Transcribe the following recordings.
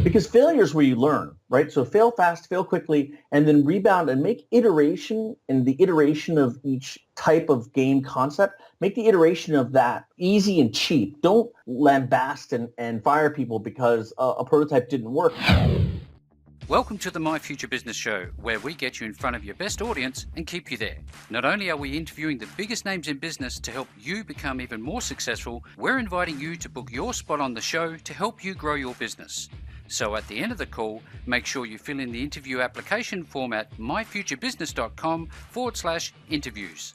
Because failure is where you learn, right? So fail fast, fail quickly, and then rebound and make iteration and the iteration of each type of game concept, make the iteration of that easy and cheap. Don't lambast and fire people because a prototype didn't work. Welcome to the My Future Business Show, where we get you in front of your best audience and keep you there. Not only are we interviewing the biggest names in business to help you become even more successful, we're inviting you to book your spot on the show to help you grow your business. So at the end of the call, make sure you fill in the interview application form at myfuturebusiness.com/interviews.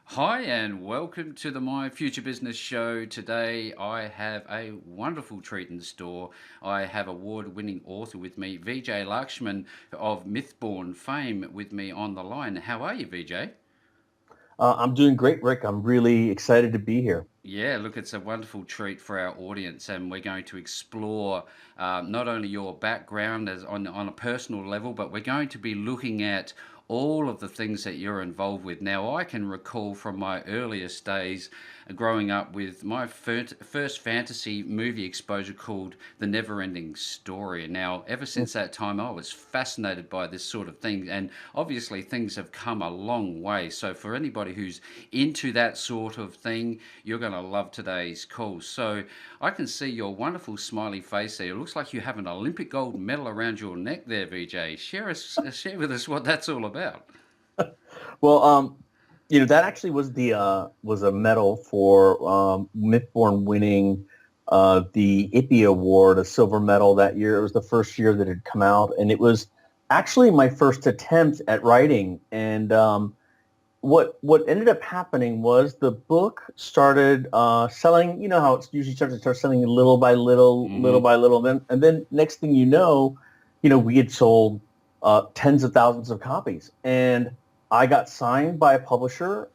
Hi and welcome to the My Future Business Show. Today I have a wonderful treat in store. I have award-winning author with me, VijayLakshman of Mythborn fame with me on the line. How are you, Vijay? I'm doing great, Rick. I'm really excited to be here. Yeah, look, it's a wonderful treat for our audience, and we're going to explore not only your background as on a personal level, but we're going to be looking at all of the things that you're involved with. Now, I can recall from my earliest days growing up with my first fantasy movie exposure called The Never-Ending Story. Now, ever since that time, I was fascinated by this sort of thing, and obviously things have come a long way. So for anybody who's into that sort of thing, you're going to love today's call. So I can see your wonderful smiley face there. It looks like you have an Olympic gold medal around your neck there, Vijay. Share with us what that's all about. Well, that actually was was a medal for Mythborn winning the IPI award, a silver medal that year. It was the first year that it had come out, and it was actually my first attempt at writing. And what ended up happening was the book started selling. You know how it usually starts selling little by little, little by little, and then next thing you know, we had sold tens of thousands of copies, and I got signed by a publisher.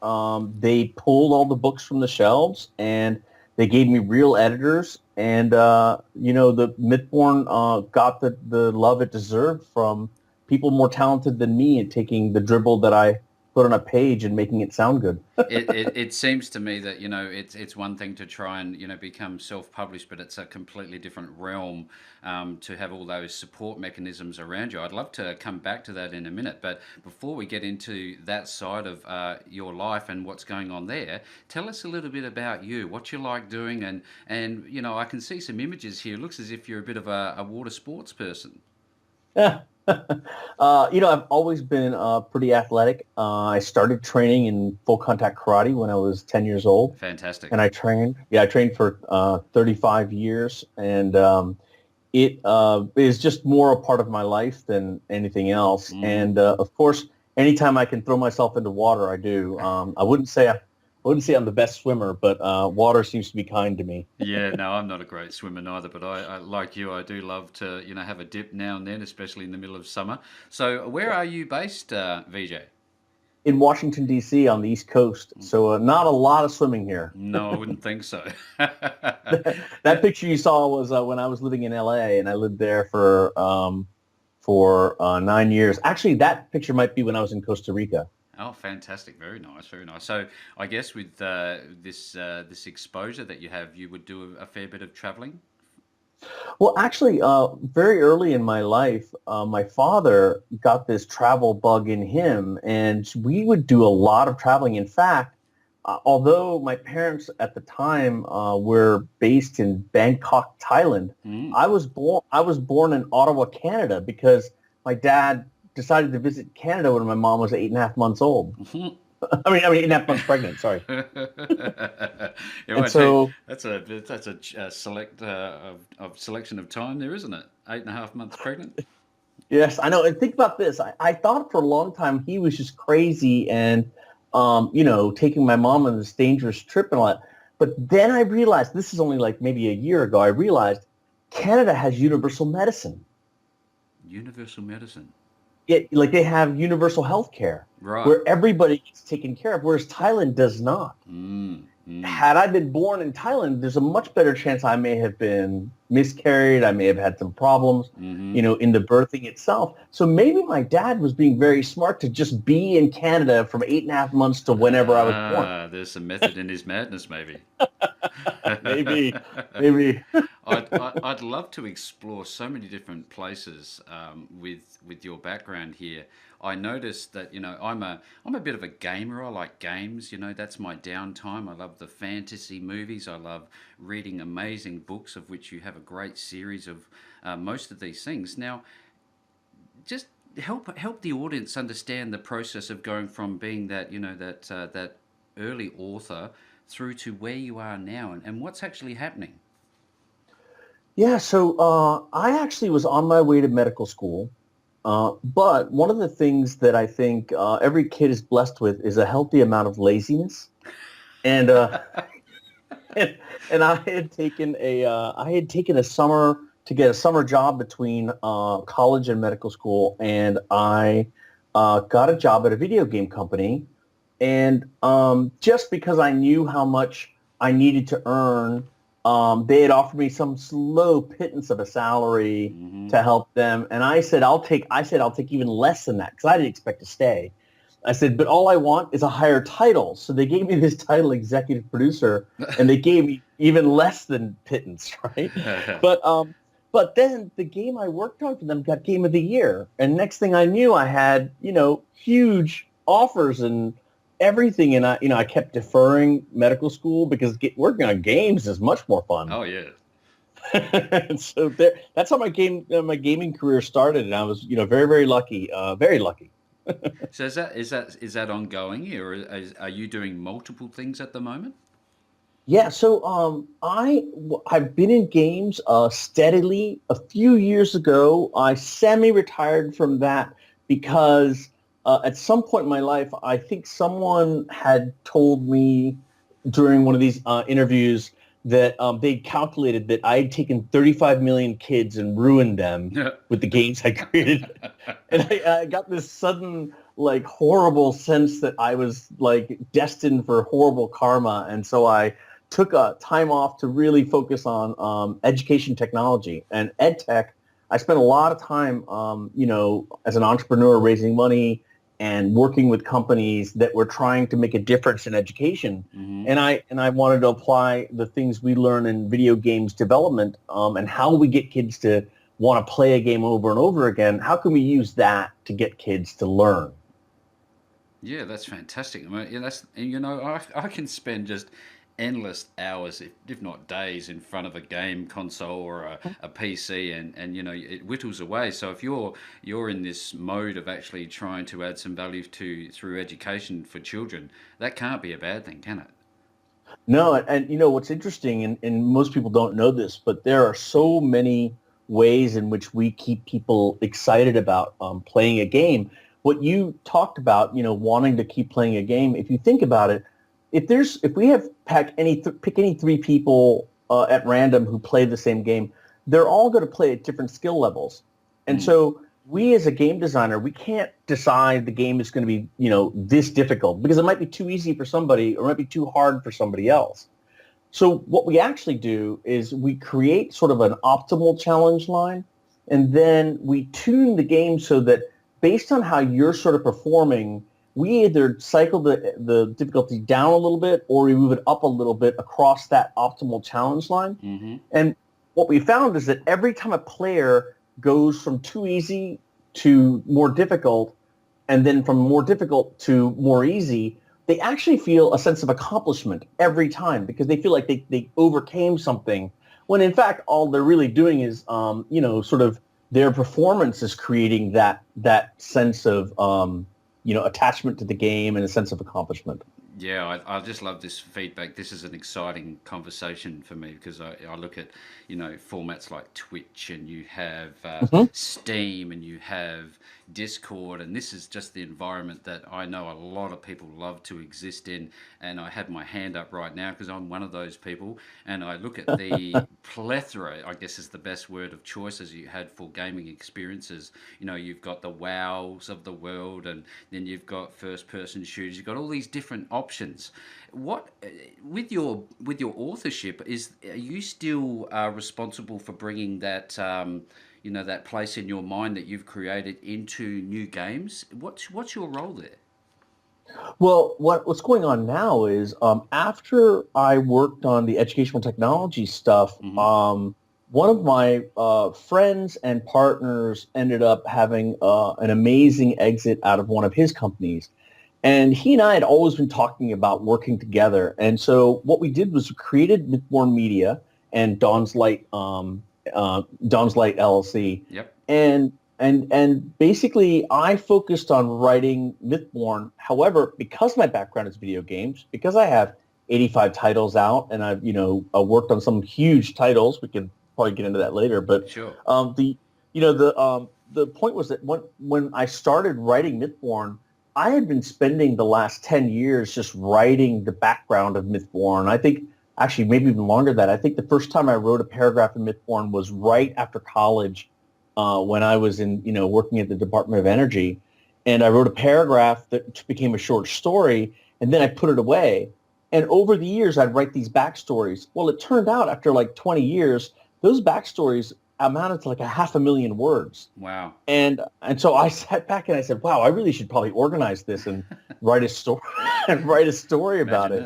They pulled all the books from the shelves, and they gave me real editors. And the Mythborn got the love it deserved from people more talented than me at taking the dribble that I put on a page and making it sound good. It seems to me that it's one thing to try and become self-published, but it's a completely different realm to have all those support mechanisms around you. I'd love to come back to that in a minute, but before we get into that side of your life and what's going on there, tell us a little bit about you, what you like doing, and I can see some images here. It looks as if you're a bit of a water sports person. Yeah. I've always been pretty athletic. I started training in full contact karate when I was 10 years old. Fantastic. And I trained for 35 years. And it is just more a part of my life than anything else. And of course, anytime I can throw myself into water, I do. I wouldn't say I'm the best swimmer, but water seems to be kind to me. Yeah, no, I'm not a great swimmer neither, but I like you, I do love to, have a dip now and then, especially in the middle of summer. So where are you based, Vijay? In Washington, D.C. on the East Coast. So not a lot of swimming here. No, I wouldn't think so. That picture you saw was when I was living in L.A., and I lived there for 9 years. Actually, that picture might be when I was in Costa Rica. Oh, fantastic. Very nice, very nice. So I guess with this exposure that you have, you would do a fair bit of traveling? Well, actually, very early in my life, my father got this travel bug in him, and we would do a lot of traveling. In fact, although my parents at the time were based in Bangkok, Thailand, I was born in Ottawa, Canada, because my dad decided to visit Canada when my mom was 8.5 months old. I mean 8.5 months pregnant. Sorry. And so that's a selection of time there, isn't it? 8.5 months pregnant. Yes, I know. And think about this. I thought for a long time he was just crazy and taking my mom on this dangerous trip and all that. But then I realized, this is only like maybe a year ago, I realized Canada has universal medicine. Universal medicine. Like they have universal health care, right, where everybody gets taken care of, whereas Thailand does not. Had I been born in Thailand, there's a much better chance I may have been miscarried. I may have had some problems, in the birthing itself. So maybe my dad was being very smart to just be in Canada from 8.5 months to whenever I was born. There's some method in his madness, maybe. Maybe. I'd love to explore so many different places with your background here. I noticed that I'm a bit of a gamer. I like games. That's my downtime. I love the fantasy movies. I love reading amazing books, of which you have a great series of most of these things. Now, just help the audience understand the process of going from being that early author through to where you are now, and what's actually happening. Yeah, so I actually was on my way to medical school, but one of the things that I think every kid is blessed with is a healthy amount of laziness. And and, and I had taken a summer to get a summer job between college and medical school, and I got a job at a video game company. And just because I knew how much I needed to earn, they had offered me some slow pittance of a salary Hmm. to help them. And I said I'll take even less than that because I didn't expect to stay. I said, but all I want is a higher title. So they gave me this title, executive producer, and they gave me even less than pittance, right? But um, but then the game I worked on for them got game of the year, and next thing I knew, I had huge offers and everything, and I kept deferring medical school because working on games is much more fun. Oh yeah. And so that's how my gaming career started, and I was very very lucky, very lucky. So is that ongoing, or are you doing multiple things at the moment? Yeah, so I've been in games steadily. A few years ago, I semi-retired from that because at some point in my life, I think someone had told me during one of these interviews that they calculated that I had taken 35 million kids and ruined them with the games I created. And I got this sudden like horrible sense that I was like destined for horrible karma, and so I took a time off to really focus on education technology and ed tech. I spent a lot of time, as an entrepreneur raising money and working with companies that were trying to make a difference in education. Hmm. And I wanted to apply the things we learn in video games development, and how we get kids to want to play a game over and over again. How can we use that to get kids to learn? Yeah, that's fantastic. I mean, yeah, I can spend just endless hours, if not days, in front of a game console or a PC, and it whittles away. So if you're in this mode of actually trying to add some value to through education for children, that can't be a bad thing, can it? No, and what's interesting, and most people don't know this, but there are so many ways in which we keep people excited about playing a game. What you talked about, wanting to keep playing a game. If you think about it, if we have pick any three people at random who play the same game, they're all going to play at different skill levels, and Mm. so we as a game designer, we can't decide the game is going to be, this difficult because it might be too easy for somebody or it might be too hard for somebody else. So what we actually do is we create sort of an optimal challenge line, and then we tune the game so that based on how you're sort of performing, we either cycle the difficulty down a little bit or we move it up a little bit across that optimal challenge line. Hmm. And what we found is that every time a player goes from too easy to more difficult, and then from more difficult to more easy, they actually feel a sense of accomplishment every time because they feel like they overcame something. When in fact, all they're really doing is, sort of their performance is creating that sense of, attachment to the game and a sense of accomplishment. Yeah, I just love this feedback. This is an exciting conversation for me because I look at, formats like Twitch, and you have Mhm. Steam, and you have Discord, and this is just the environment that I know a lot of people love to exist in. And I have my hand up right now because I'm one of those people. And I look at the plethora, I guess is the best word of choices you had for gaming experiences. You've got the WoWs of the world, and then you've got first-person shooters. You've got all these different options. What with your authorship are you still responsible for bringing that place in your mind that you've created into new games? What's your role there? Well, what's going on now is after I worked on the educational technology stuff, Hmm. one of my friends and partners ended up having an amazing exit out of one of his companies. And he and I had always been talking about working together. And so what we did was we created Mythborn Media and Dawn's Light LLC. Yep. And basically I focused on writing Mythborn. However, because my background is video games, because I have 85 titles out and I've, worked on some huge titles, we can probably get into that later. But Sure. the point was that when I started writing Mythborn, I had been spending the last 10 years just writing the background of Mythborn. I think actually maybe even longer than that. I think the first time I wrote a paragraph in Mythborn was right after college when I was working at the Department of Energy. And I wrote a paragraph that became a short story, and then I put it away. And over the years, I'd write these backstories. Well, it turned out after like 20 years, those backstories amounted to like 500,000 words. Wow. And so I sat back and I said, wow, I really should probably organize this and write a story about it,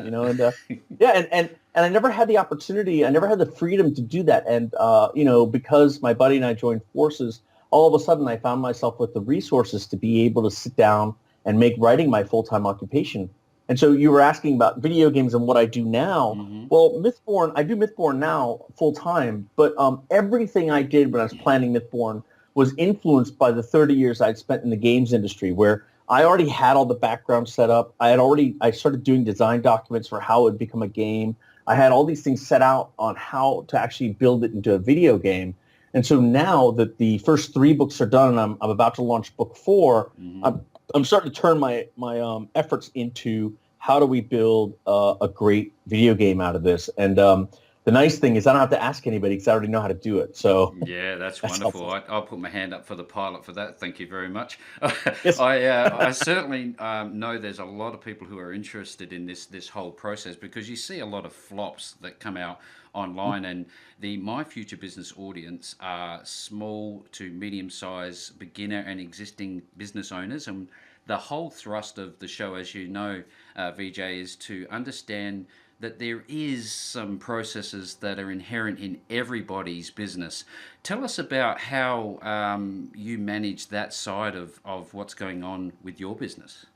and I never had the opportunity, I never had the freedom to do that. And, because my buddy and I joined forces, all of a sudden I found myself with the resources to be able to sit down and make writing my full-time occupation. And so you were asking about video games and what I do now. Mm-hmm. Well, I do Mythborn now full-time, but everything I did when I was planning Mythborn was influenced by the 30 years I'd spent in the games industry, where I already had all the background set up. I started doing design documents for how it would become a game. I had all these things set out on how to actually build it into a video game. And so now that the first 3 books are done and I'm about to launch book 4, Mm-hmm. I'm starting to turn my efforts into how do we build a great video game out of this. And the nice thing is I don't have to ask anybody because I already know how to do it. So Yeah, that's wonderful. I'll put my hand up for the pilot for that. Thank you very much. Yes. I certainly know there's a lot of people who are interested in this whole process, because you see a lot of flops that come out online, and the My Future Business audience are small to medium-sized beginner and existing business owners. And the whole thrust of the show, as you know, VJ, is to understand that there is some processes that are inherent in everybody's business. Tell us about how you manage that side of what's going on with your business.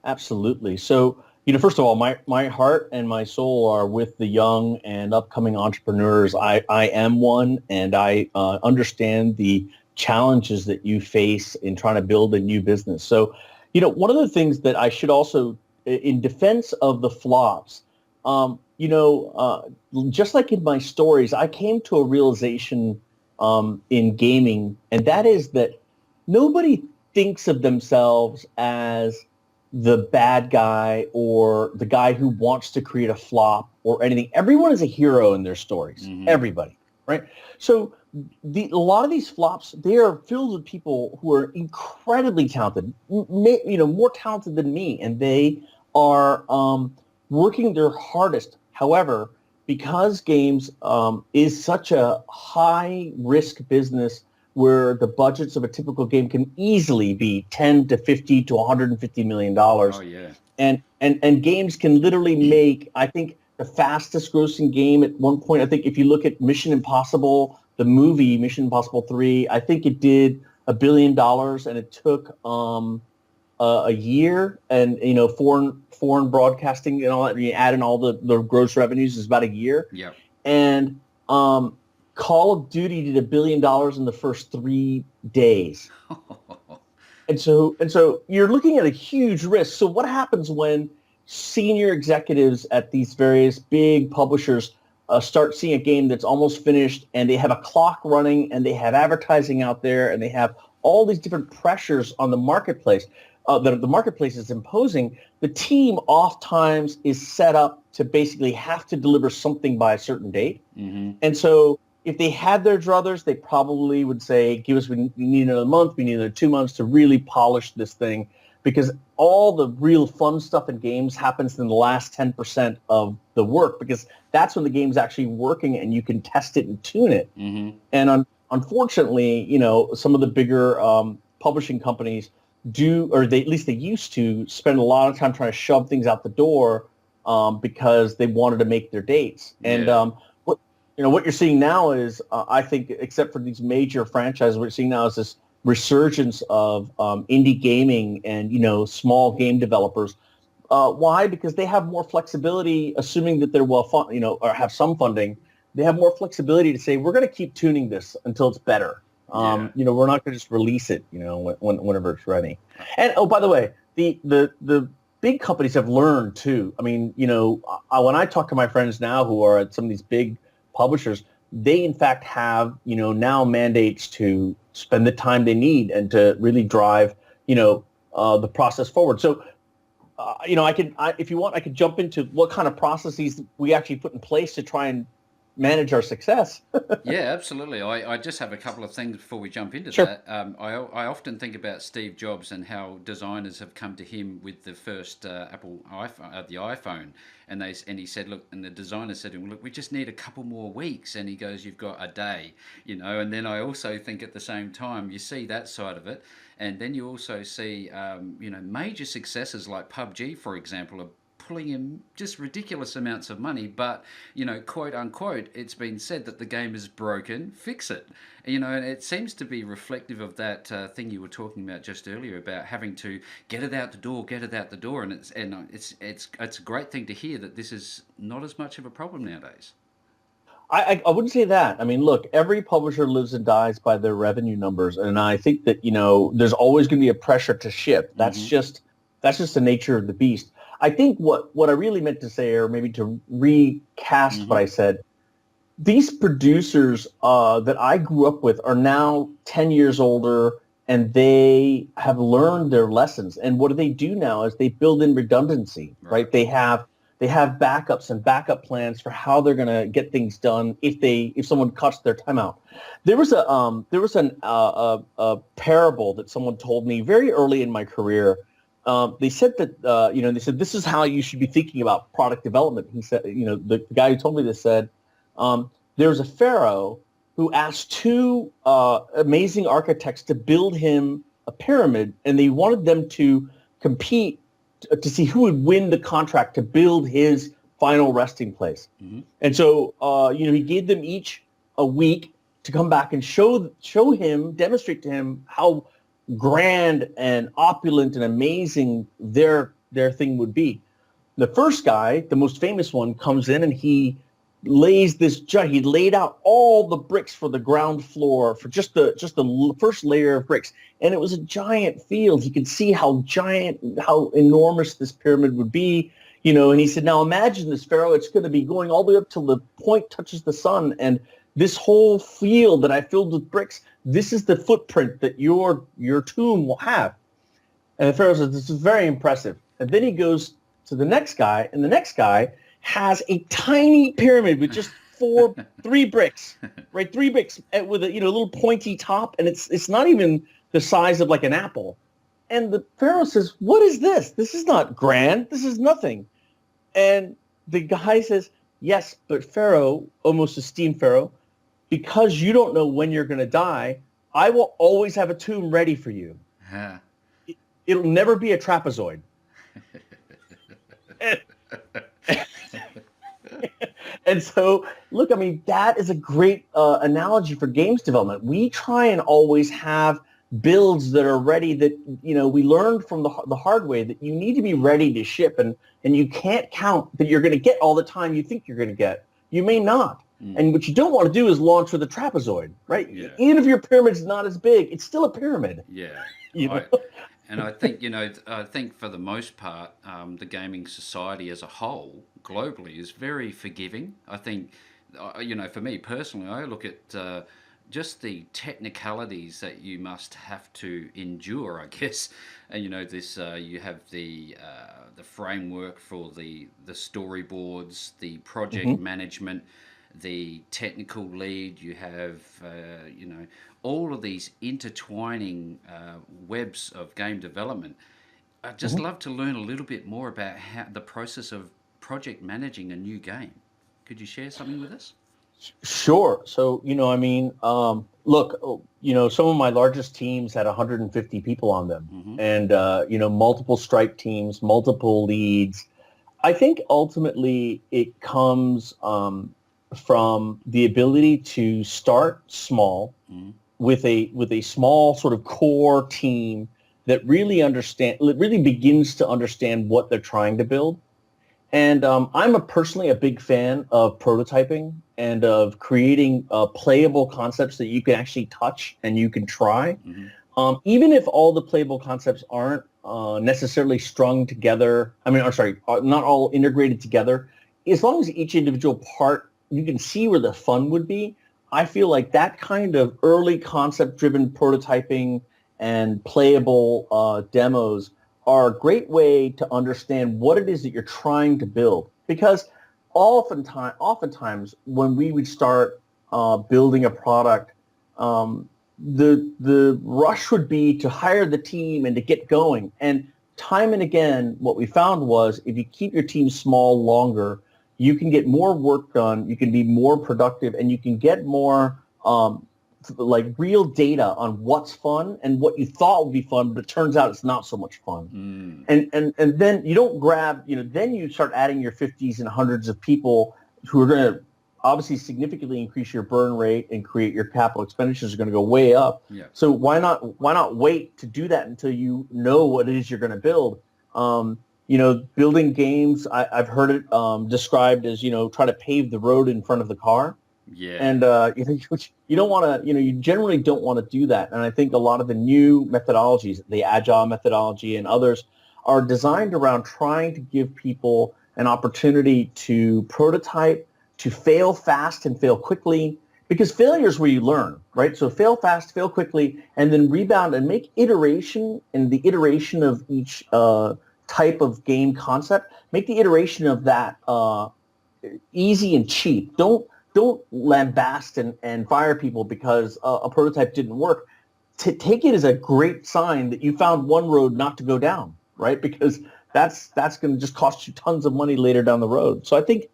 Absolutely. So, first of all, my heart and my soul are with the young and upcoming entrepreneurs. I am one, and I understand the challenges that you face in trying to build a new business. So, one of the things that I should also, in defense of the flops, just like in my stories, I came to a realization in gaming, and that is that nobody thinks of themselves as the bad guy or the guy who wants to create a flop or anything. Everyone is a hero in their stories. Mm-hmm. Everybody, right? So a lot of these flops, they are filled with people who are incredibly talented, more talented than me, and they are working their hardest. However, because games is such a high-risk business where the budgets of a typical game can easily be 10 to 50 to 150 million dollars. Oh yeah. And games can literally make, I think, the fastest grossing game at one point. I think if you look at Mission Impossible, the movie Mission Impossible 3, I think it did $1 billion, and it took a year, and foreign broadcasting and all that. You add in all the gross revenues is about a year. Yeah. And Call of Duty did $1 billion in the first 3 days. And so you're looking at a huge risk. So what happens when senior executives at these various big publishers start seeing a game that's almost finished, and they have a clock running, and they have advertising out there, and they have all these different pressures on the marketplace that the marketplace is imposing? The team oftentimes is set up to basically have to deliver something by a certain date. Mm-hmm. And so if they had their druthers, they probably would say, we need another month, we need another 2 months to really polish this thing, because all the real fun stuff in games happens in the last 10% of the work, because that's when the game's actually working and you can test it and tune it. Mm-hmm. And unfortunately, some of the bigger publishing companies at least they used to spend a lot of time trying to shove things out the door because they wanted to make their dates. And what you're seeing now is, I think, except for these major franchises, what you're seeing now is this resurgence of indie gaming and, small game developers. Why? Because they have more flexibility, assuming that they're or have some funding. They have more flexibility to say, we're going to keep tuning this until it's better. Yeah. We're not going to just release it, whenever it's ready. And oh, by the way, the big companies have learned too. I mean, when I talk to my friends now who are at some of these big publishers, they in fact have, now mandates to spend the time they need and to really drive, the process forward. So, if you want, I could jump into what kind of processes we actually put in place to try and manage our success. Yeah, absolutely. I just have a couple of things before we jump into Sure. that. I often think about Steve Jobs and how designers have come to him with the first Apple iPhone, the iPhone, and he said, look, and the designer said to him, look, we just need a couple more weeks, and he goes, you've got a day, And then I also think at the same time, you see that side of it, and then you also see, major successes like PUBG, for example, are pulling in just ridiculous amounts of money, but quote unquote, it's been said that the game is broken, fix it. And it seems to be reflective of that thing you were talking about just earlier about having to get it out the door, and it's a great thing to hear that this is not as much of a problem nowadays. I wouldn't say that. I mean, look, every publisher lives and dies by their revenue numbers, and I think that there's always going to be a pressure to ship. That's just the nature of the beast. I think what I really meant to say, or maybe to recast what I said, these producers that I grew up with are now 10 years older, and they have learned their lessons. And what do they do now is they build in redundancy, right? They have backups and backup plans for how they're going to get things done if someone cuts their time out. There was a parable that someone told me very early in my career. They said that, they said, this is how you should be thinking about product development. He said, the guy who told me this said, there was a pharaoh who asked two amazing architects to build him a pyramid, and they wanted them to compete to see who would win the contract to build his final resting place. And so, he gave them each a week to come back and demonstrate to him how grand and opulent and amazing their thing would be. The first guy, the most famous one, comes in and he lays he laid out all the bricks for the ground floor for just the first layer of bricks, and it was a giant field. He could see how enormous this pyramid would be, and he said, now imagine this, Pharaoh, it's going to be going all the way up till the point touches the sun, and this whole field that I filled with bricks, this is the footprint that your tomb will have. And the Pharaoh says, this is very impressive. And then he goes to the next guy, and the next guy has a tiny pyramid with just three bricks, right? 3 bricks with a little pointy top, and it's not even the size of like an apple. And the Pharaoh says, what is this? This is not grand. This is nothing. And the guy says, yes, but Pharaoh, almost esteemed Pharaoh, because you don't know when you're going to die, I will always have a tomb ready for you. It'll never be a trapezoid. And so, look, I mean, that is a great analogy for games development. We try and always have builds that are ready that, we learned from the hard way that you need to be ready to ship, and you can't count that you're going to get all the time you think you're going to get. You may not. And what you don't want to do is launch with a trapezoid, right? Yeah. Even if your pyramid's not as big, it's still a pyramid. Yeah. know? And I think, I think for the most part, the gaming society as a whole, globally, is very forgiving. I think, for me personally, I look at just the technicalities that you must have to endure, I guess. And, you have the framework for the storyboards, the project management, the technical lead, you have, all of these intertwining webs of game development. I'd just love to learn a little bit more about how the process of project managing a new game. Could you share something with us? Sure. So, look, some of my largest teams had 150 people on them, and, multiple strike teams, multiple leads. I think ultimately it comes from the ability to start small with a small sort of core team that really begins to understand what they're trying to build. And I'm personally a big fan of prototyping and of creating playable concepts that you can actually touch and you can try. Even if all the playable concepts aren't necessarily strung together, not all integrated together, as long as each individual part, you can see where the fun would be. I feel like that kind of early concept-driven prototyping and playable demos are a great way to understand what it is that you're trying to build. Because oftentimes when we would start building a product, the rush would be to hire the team and to get going. And time and again, what we found was if you keep your team small longer, you can get more work done, you can be more productive, and you can get more like real data on what's fun and what you thought would be fun, but it turns out it's not so much fun. And then you don't grab, then you start adding your 50s and hundreds of people who are going to obviously significantly increase your burn rate and create your capital expenditures are going to go way up. Yeah. So why not wait to do that until you know what it is you're going to build? Building games, I've heard it described as, try to pave the road in front of the car. Yeah. And you don't want to, you generally don't want to do that. And I think a lot of the new methodologies, the agile methodology and others, are designed around trying to give people an opportunity to prototype, to fail fast and fail quickly, because failure is where you learn, right? So fail fast, fail quickly, and then rebound and make iteration and the iteration of each type of game concept, make the iteration of that easy and cheap. Don't lambast and fire people because a prototype didn't work. Take it as a great sign that you found one road not to go down, right? Because that's going to just cost you tons of money later down the road. So I think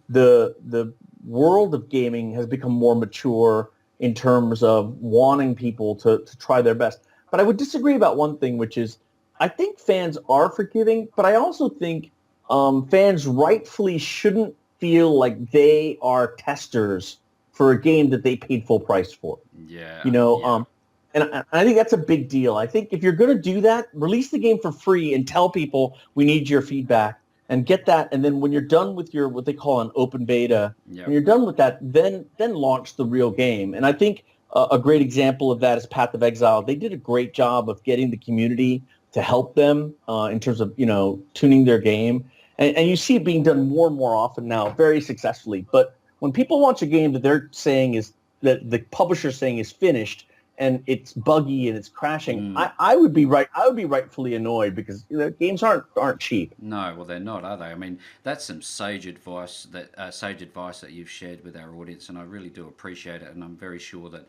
the world of gaming has become more mature in terms of wanting people to try their best. But I would disagree about one thing, which is I think fans are forgiving, but I also think fans rightfully shouldn't feel like they are testers for a game that they paid full price for. Yeah. And I think that's a big deal. I think if you're going to do that, release the game for free and tell people we need your feedback and get that. And then when you're done with your what they call an open beta, when you're done with that, then launch the real game. And I think a great example of that is Path of Exile. They did a great job of getting the community to help them in terms of tuning their game. And you see it being done more and more often now, very successfully. But when people launch a game that they're saying is that the publisher saying is finished and it's buggy and it's crashing, I would be rightfully annoyed because games aren't cheap. No, well, they're not, are they? I mean, that's some sage advice that you've shared with our audience, and I really do appreciate it. And I'm very sure that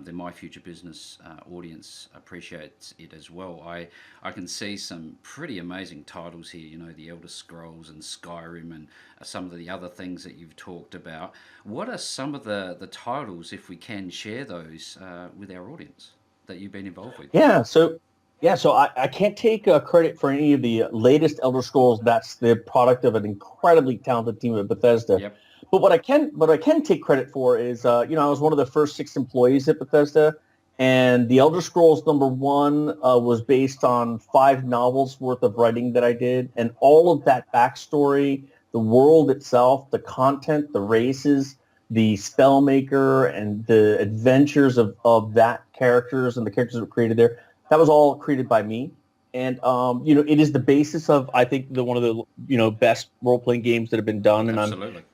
the My Future Business audience appreciates it as well. I can see some pretty amazing titles here. The Elder Scrolls and Skyrim and some of the other things that you've talked about. What are some of the titles, if we can share those with our audience, that you've been involved with? So I can't take credit for any of the latest Elder Scrolls. That's the product of an incredibly talented team at Bethesda. Yep. But what I can take credit for is, I was one of the first 6 employees at Bethesda, and the Elder Scrolls #1 was based on 5 novels worth of writing that I did, and all of that backstory, the world itself, the content, the races, the spellmaker, and the adventures of that characters and the characters that were created there. That was all created by me, and it is the basis of I think one of the best role playing games that have been done, and Absolutely.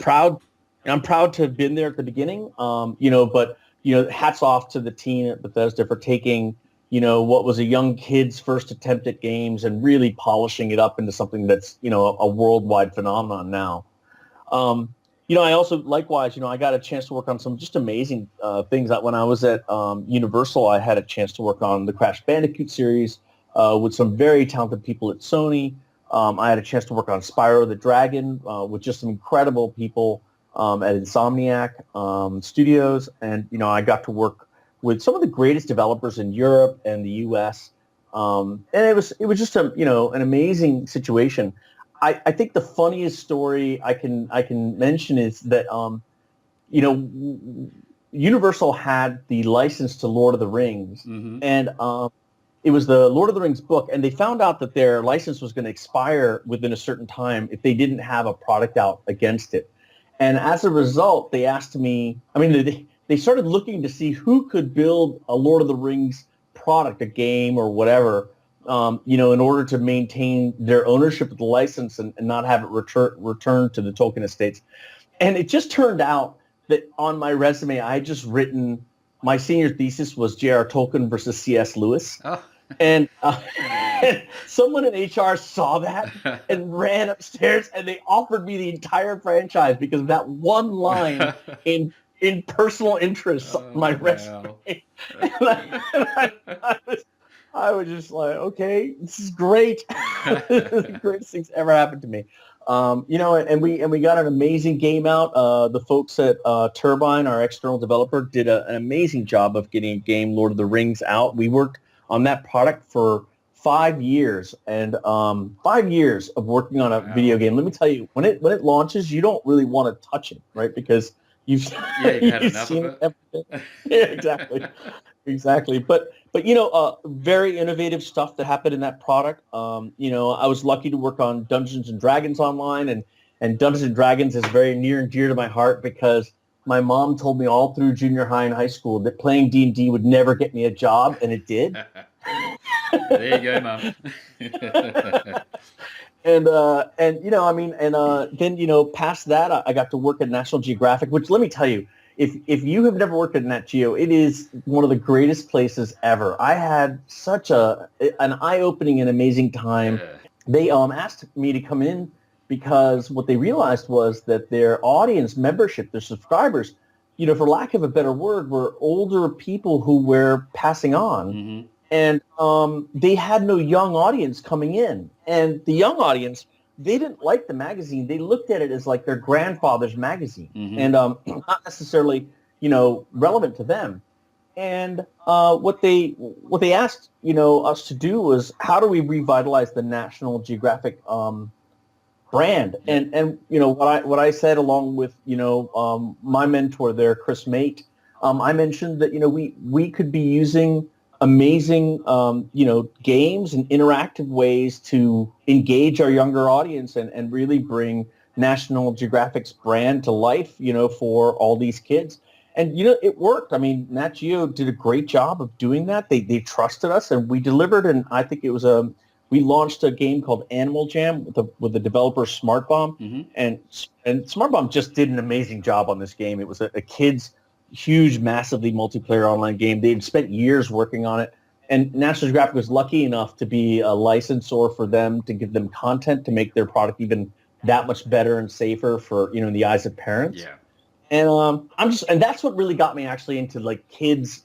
I'm proud to have been there at the beginning. But hats off to the team at Bethesda for taking what was a young kid's first attempt at games and really polishing it up into something that's a worldwide phenomenon now. I also likewise, I got a chance to work on some just amazing things. When I was at Universal, I had a chance to work on the Crash Bandicoot series with some very talented people at Sony. I had a chance to work on Spyro the Dragon with just some incredible people at Insomniac Studios, and I got to work with some of the greatest developers in Europe and the U.S. And it was just an amazing situation. I think the funniest story I can mention is that Universal had the license to Lord of the Rings, Mm-hmm. and it was the Lord of the Rings book, and they found out that their license was going to expire within a certain time if they didn't have a product out against it. And as a result, they asked me, I mean, they started looking to see who could build a Lord of the Rings product, a game or whatever, in order to maintain their ownership of the license and not have it returned to the Tolkien estates. And it just turned out that on my resume, I had just written, my senior thesis was J.R. Tolkien versus C.S. Lewis. Oh. And someone in HR saw that and ran upstairs, and they offered me the entire franchise because of that one line in personal interest on my resume. I was just like, okay, this is great. This is the greatest thing's ever happened to me. And we got an amazing game out. The folks at Turbine, our external developer, did an amazing job of getting a game, Lord of the Rings, out. We worked on that product for 5 years, and 5 years of working on a video game. Let me tell you, when it launches, you don't really want to touch it, right? Because you've had enough seen of it. Yeah, exactly. But very innovative stuff that happened in that product. I was lucky to work on Dungeons and Dragons Online, and Dungeons and Dragons is very near and dear to my heart because my mom told me all through junior high and high school that playing D&D would never get me a job, and it did. There you go, Mom. Then past that, I got to work at National Geographic, which, let me tell you, if you have never worked at Nat Geo, it is one of the greatest places ever. I had such an eye-opening and amazing time. Yeah. They asked me to come in because what they realized was that their audience membership, their subscribers, for lack of a better word, were older people who were passing on. Mm-hmm. And they had no young audience coming in. And the young audience, they didn't like the magazine. They looked at it as like their grandfather's magazine, Mm-hmm. and not necessarily, relevant to them. And what they asked, us to do was, how do we revitalize the National Geographic brand? Yeah. And what I said, along with my mentor there, Chris Mate, I mentioned that we could be using amazing games and interactive ways to engage our younger audience and really bring National Geographic's brand to life, for all these kids. And it worked. I mean, Nat Geo did a great job of doing that. They trusted us, and we delivered. And I think it was we launched a game called Animal Jam with the developer Smart Bomb, Mm-hmm. and Smart Bomb just did an amazing job on this game. It was a kid's huge, massively multiplayer online game. They'd spent years working on it, and National Geographic was lucky enough to be a licensor for them, to give them content to make their product even that much better and safer for in the eyes of parents. Yeah. And and that's what really got me actually into like kids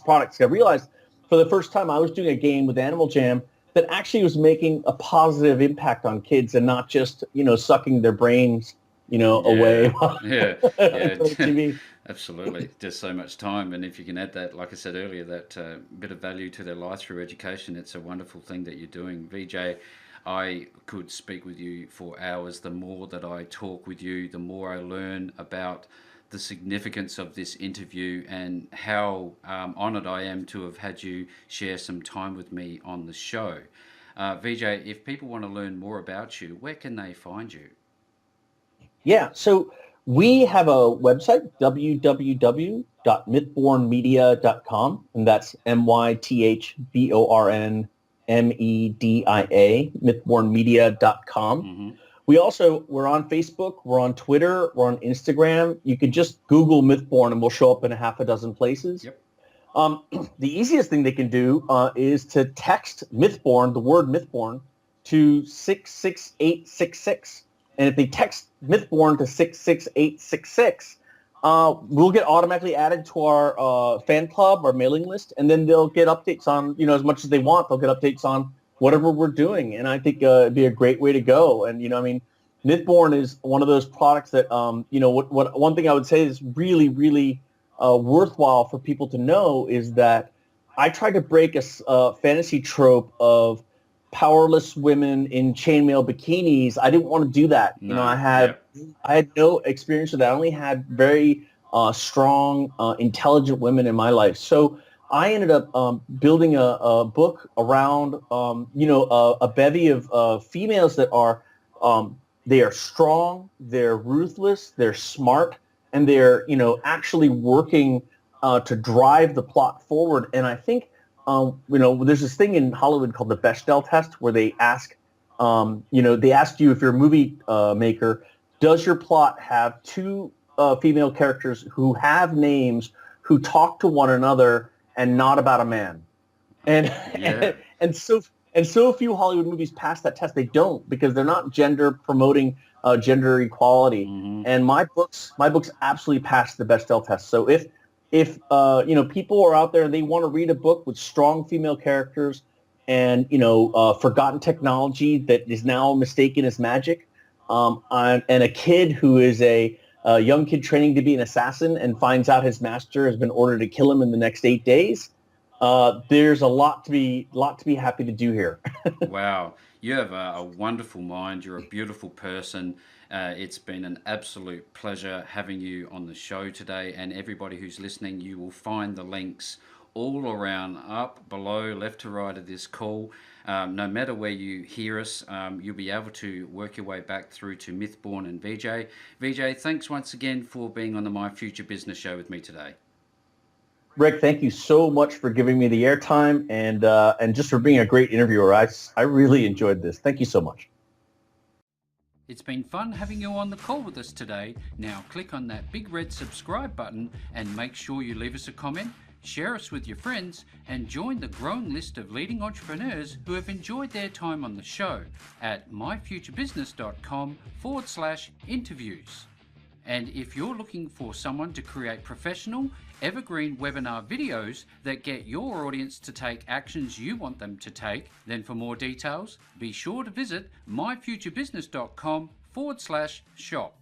products. I realized for the first time I was doing a game with Animal Jam that actually was making a positive impact on kids and not just sucking their brains away. Yeah. TV. Absolutely. Just so much time. And if you can add that, like I said earlier, that bit of value to their life through education, it's a wonderful thing that you're doing. VJ, I could speak with you for hours. The more that I talk with you, the more I learn about the significance of this interview and how honored I am to have had you share some time with me on the show. VJ, if people want to learn more about you, where can they find you? Yeah, so we have a website, www.mythbornmedia.com, and that's MYTHBORNMEDIA, mythbornmedia.com. Mm-hmm. We're on Facebook, we're on Twitter, we're on Instagram. You could just Google Mythborn and we'll show up in a half a dozen places. Yep. The easiest thing they can do is to text Mythborn, the word Mythborn, to 66866. And if they text Mythborn to 66866, we'll get automatically added to our fan club, our mailing list, and then they'll get updates on, as much as they want. They'll get updates on whatever we're doing, and I think it'd be a great way to go. And Mythborn is one of those products that what one thing I would say is really, really worthwhile for people to know is that I tried to break a fantasy trope of powerless women in chainmail bikinis. I didn't want to do that. No. I had no experience with that. I only had very strong, intelligent women in my life. So I ended up building a book around, a bevy of females that are, they are strong, they're ruthless, they're smart, and they're, actually working to drive the plot forward. And I think, there's this thing in Hollywood called the Bechdel test where they ask, they ask you if you're a movie maker, does your plot have two female characters who have names, who talk to one another, and not about a man? And Yeah. and so few Hollywood movies pass that test. They don't, because they're not gender promoting gender equality. Hmm. And my books absolutely pass the Bechdel test. So if people are out there and they want to read a book with strong female characters and forgotten technology that is now mistaken as magic, and a kid who is a young kid training to be an assassin and finds out his master has been ordered to kill him in the next 8 days, there's a lot to be happy to do here. Wow, you have a wonderful mind. You're a beautiful person. It's been an absolute pleasure having you on the show today. And everybody who's listening, you will find the links all around, up, below, left to right of this call. No matter where you hear us, you'll be able to work your way back through to Mythborn and VJ. VJ, thanks once again for being on the My Future Business Show with me today. Rick, thank you so much for giving me the airtime and just for being a great interviewer. I really enjoyed this. Thank you so much. It's been fun having you on the call with us today. Now click on that big red subscribe button and make sure you leave us a comment, share us with your friends, and join the growing list of leading entrepreneurs who have enjoyed their time on the show at myfuturebusiness.com/interviews. And if you're looking for someone to create professional, evergreen webinar videos that get your audience to take actions you want them to take, then for more details, be sure to visit myfuturebusiness.com/shop.